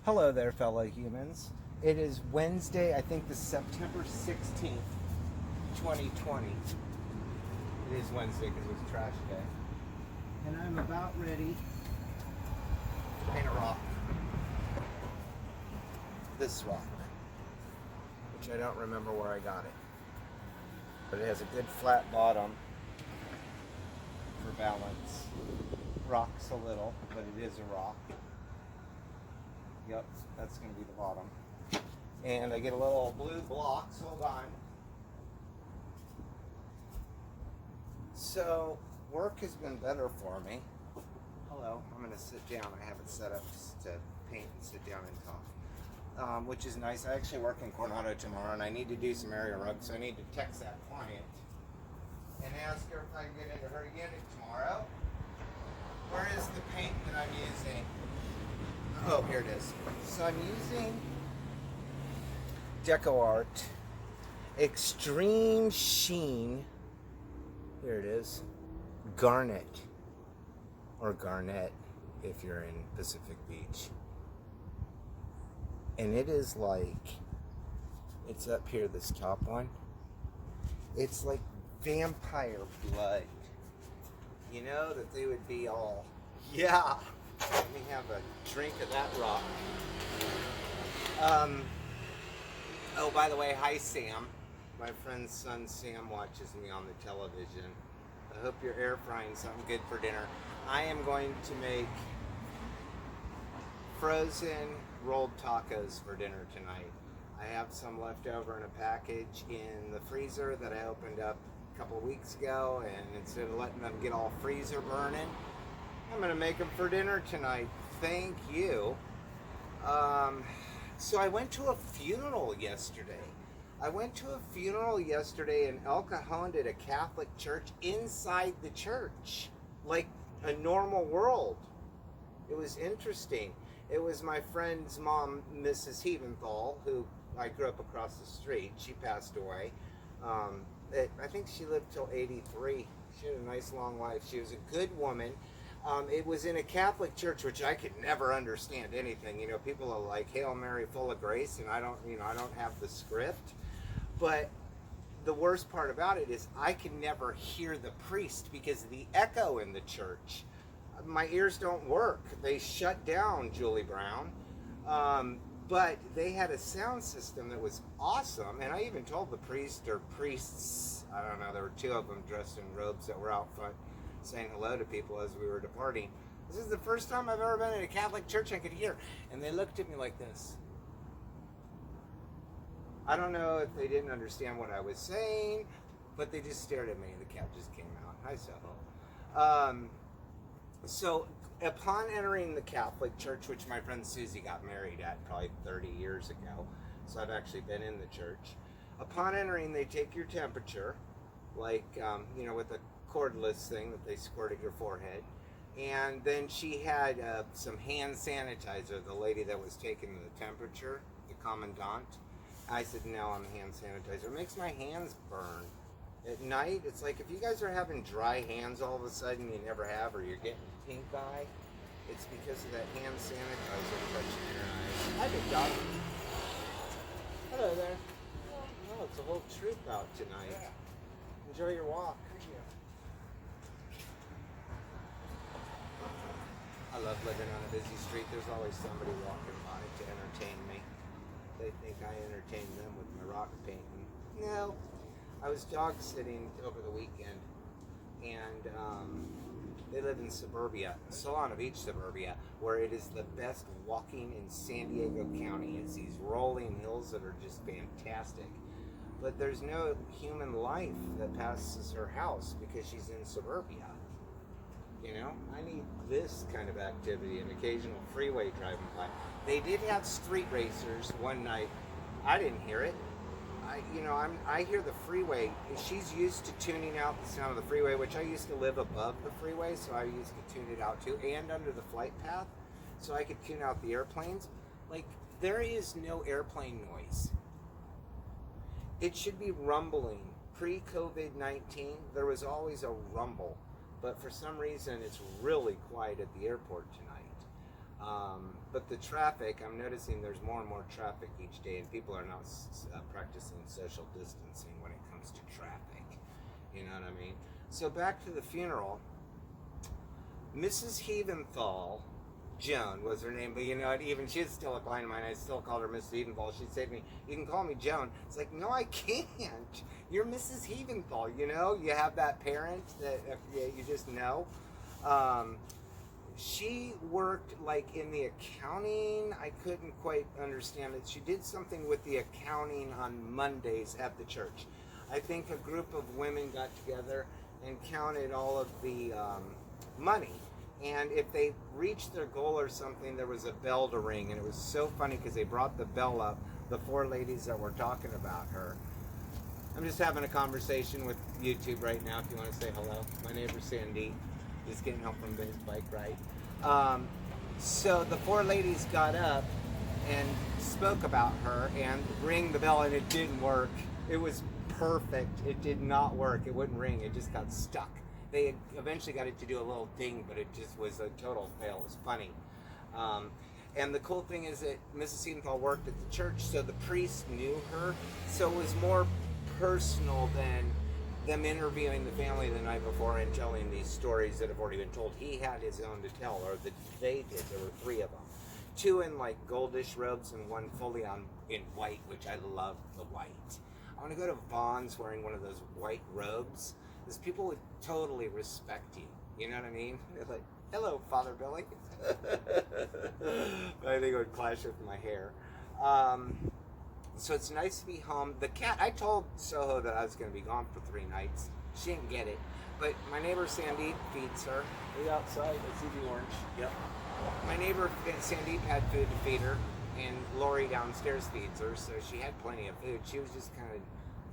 Hello there, fellow humans. It is Wednesday, I think the September 16th, 2020. It is Wednesday because it was trash day. And I'm about ready to paint a rock. This rock, which I don't remember where I got it. But it has a good flat bottom for balance. Rocks a little, but it is a rock. Yep, that's going to be the bottom. And I get a little blue blocks. Hold on. So, work has been better for me. Hello, I'm going to sit down. I have it set up to paint and sit down and talk. Which is nice. I actually work in Coronado tomorrow, and I need to do some area rugs, so I need to text that client and ask her if I can get into her unit tomorrow. Where is the paint that I'm using? Oh, here it is. So I'm using Deco Art Extreme Sheen. Here it is. Garnet. Or Garnet if you're in Pacific Beach. And it is like, it's up here, this top one. It's like vampire blood. You know, that they would be all, yeah. Let me have a drink of that rock. Oh, by the way, hi Sam. My friend's son Sam watches me on the television. I hope you're air frying something good for dinner. I am going to make frozen rolled tacos for dinner tonight. I have some left over in a package in the freezer that I opened up a couple weeks ago, and instead of letting them get all freezer burning, I'm going to make them for dinner tonight. Thank you. So I went to a funeral yesterday. In El Cajon at a Catholic church, inside the church, like a normal world. It was interesting. It was my friend's mom, Mrs. Heaventhal, who I grew up across the street. She passed away. I think she lived till 83. She had a nice long life. She was a good woman. It was in a Catholic church, which I could never understand anything. You know, people are like, Hail Mary, full of grace, and I don't have the script. But the worst part about it is I can never hear the priest because of the echo in the church. My ears don't work. They shut down, Julie Brown. But they had a sound system that was awesome, and I even told the priest or priests, I don't know, there were two of them dressed in robes that were out front saying hello to people as we were departing. This is the first time I've ever been in a Catholic church I could hear. And they looked at me like this. I don't know if they didn't understand what I was saying, but they just stared at me and the cat just came out. Hi, Soho. So upon entering the Catholic church, which my friend Susie got married at probably 30 years ago, so I've actually been in the church. Upon entering, they take your temperature, like, with a cordless thing that they squirt at your forehead. And then she had some hand sanitizer, the lady that was taking the temperature, the commandant. I said, no, I'm hand sanitizer. It makes my hands burn. At night, it's like if you guys are having dry hands all of a sudden, you never have, or you're getting pink eye, it's because of that hand sanitizer touching your eyes. Hi, big dog. Hello there. Oh, it's a whole troop out tonight. Enjoy your walk. I love living on a busy street. There's always somebody walking by to entertain me. They think I entertain them with my rock painting. No. I was dog sitting over the weekend, and they live in suburbia, Solana Beach suburbia, where it is the best walking in San Diego County. It's these rolling hills that are just fantastic. But there's no human life that passes her house because she's in suburbia. You know, I need this kind of activity, an occasional freeway driving by. They did have street racers one night. I didn't hear it. I hear the freeway. She's used to tuning out the sound of the freeway, which I used to live above the freeway, so I used to tune it out too, and under the flight path, so I could tune out the airplanes. Like, there is no airplane noise. It should be rumbling. Pre-COVID-19, there was always a rumble. But for some reason, it's really quiet at the airport tonight. But the traffic, I'm noticing there's more and more traffic each day, and people are not practicing social distancing when it comes to traffic. You know what I mean? So back to the funeral. Mrs. Heaventhal, Joan was her name, but you know what? Even she's still a client of mine. I still call her Mrs. Heaventhal. She'd say to me, "You can call me Joan." It's like, no, I can't. You're Mrs. Heaventhal. You know, you have that parent that you just know. She worked like in the accounting. I couldn't quite understand it. She did something with the accounting on Mondays at the church. I think a group of women got together and counted all of the money. And if they reached their goal or something, there was a bell to ring. And it was so funny because they brought the bell up, the four ladies that were talking about her. I'm just having a conversation with YouTube right now if you want to say hello. My neighbor Sandy is getting home from his bike ride. So the four ladies got up and spoke about her and rang the bell, and it didn't work. It was perfect. It did not work. It wouldn't ring. It just got stuck. They eventually got it to do a little ding, but it just was a total fail. It was funny. And the cool thing is that Mrs. Heaventhal worked at the church, so the priest knew her. So it was more personal than them interviewing the family the night before and telling these stories that have already been told. He had his own to tell, or that they did. There were three of them. Two in like goldish robes and one fully in white, which I love the white. I want to go to Vaughn's wearing one of those white robes, because people would totally respect you. You know what I mean? They're like, "Hello, Father Billy." I think it would clash with my hair. So it's nice to be home. The cat, I told Soho that I was going to be gone for 3 nights. She didn't get it. But my neighbor Sandeep feeds her. Are you outside? I see the orange. Yep. My neighbor Sandeep had food to feed her, and Lori downstairs feeds her, so she had plenty of food. She was just kind of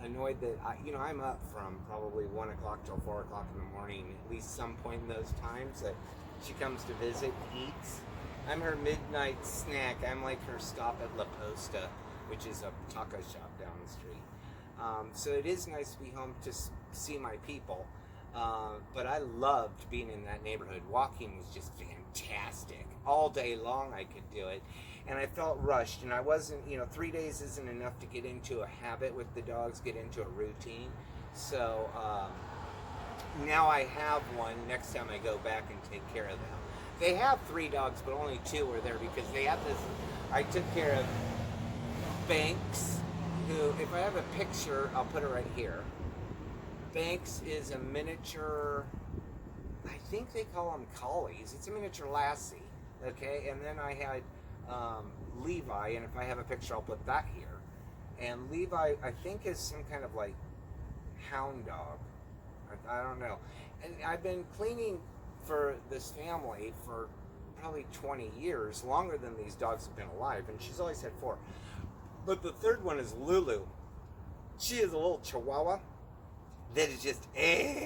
annoyed that, I'm up from probably 1 o'clock till 4 o'clock in the morning, at least some point in those times that she comes to visit, eats. I'm her midnight snack. I'm like her stop at La Posta, which is a taco shop down the street. So it is nice to be home to see my people. But I loved being in that neighborhood. Walking was just fantastic. All day long I could do it. And I felt rushed. And I wasn't, 3 days isn't enough to get into a habit with the dogs, get into a routine. So now I have one next time I go back and take care of them. They have 3 dogs, but only 2 were there because they have this. I took care of Banks, who, if I have a picture, I'll put it right here. Banks is a miniature, I think they call them collies. It's a miniature lassie, okay? And then I had Levi, and if I have a picture, I'll put that here. And Levi, I think, is some kind of like hound dog. I don't know. And I've been cleaning for this family for probably 20 years, longer than these dogs have been alive, and she's always had 4. But the third one is Lulu. She is a little chihuahua that is just angry,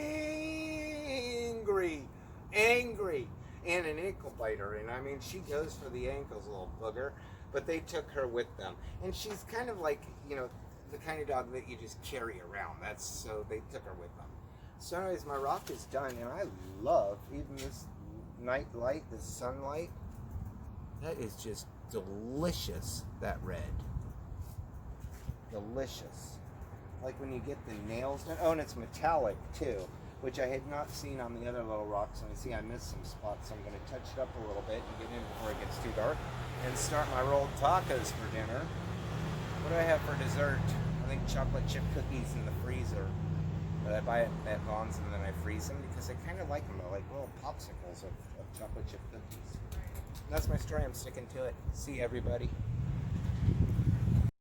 and an ankle biter. And I mean, she goes for the ankles, little booger, but they took her with them. And she's kind of like, the kind of dog that you just carry around. So they took her with them. So anyways, my rock is done, and I love even this night light, this sunlight. That is just delicious, that red. Delicious. Like when you get the nails done. Oh, and it's metallic too, which I had not seen on the other little rocks. And I see I missed some spots, so I'm going to touch it up a little bit and get in before it gets too dark and start my rolled tacos for dinner. What do I have for dessert? I think chocolate chip cookies in the freezer. But I buy it at Vaughn's and then I freeze them because I kind of like them. They're like little popsicles of chocolate chip cookies. And that's my story. I'm sticking to it. See everybody.